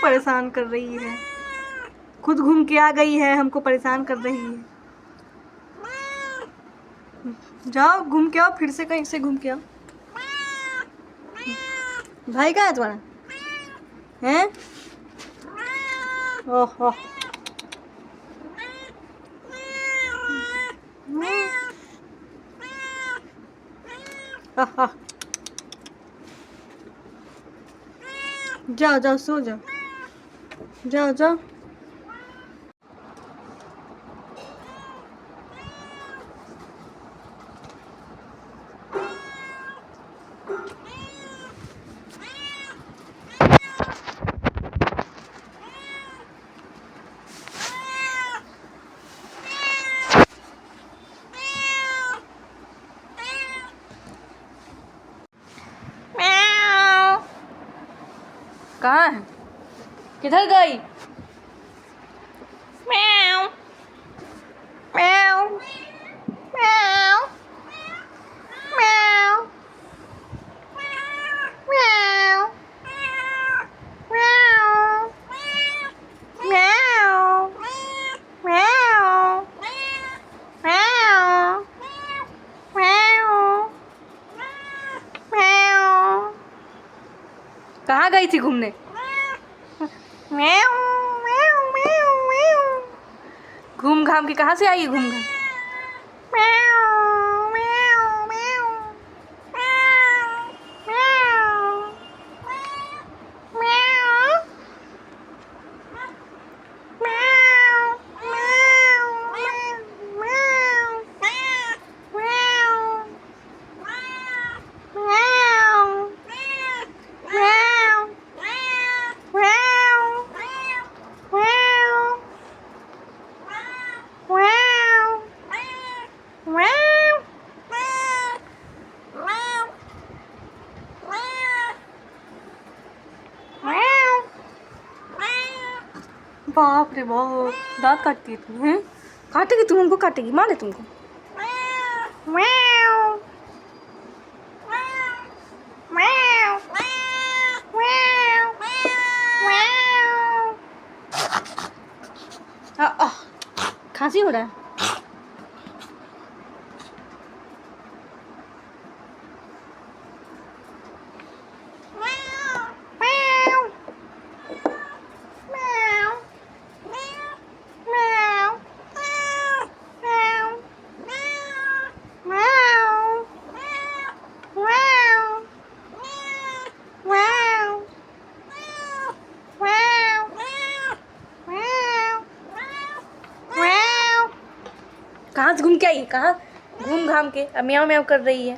परेशान कर रही है। खुद घूम के आ गई है, हमको परेशान कर रही है। जाओ घूम के आओ, फिर से कहीं से घूम के आओ। भाई कहाँ है तुम्हारा? हैं? ओहो, जाओ जाओ सो जाओ, जाओ जाओ। कहाँ है? किधर गई? म्याऊ म्याऊ म्याऊ म्याऊ म्याऊ म्याऊ म्याऊ म्याऊ म्याऊ म्याऊ। कहाँ गई थी घूमने? म्याऊ म्याऊ म्याऊ म्याऊ। घूम घाम के कहाँ से आई? घूम घाम म्याऊ म्याऊ म्याऊ म्याऊ म्याऊ म्याऊ बाप रे बाप, दांत काटती है तुम? हैं? काटेगी तुम, हमको काटेगी, मारे तुमको। म्याऊ म्याऊ म्याऊ म्याऊ। खांसी हो रहा है। कहाँ से घूम के आई? कहाँ घूम घाम के म्याऊ म्याऊ कर रही है?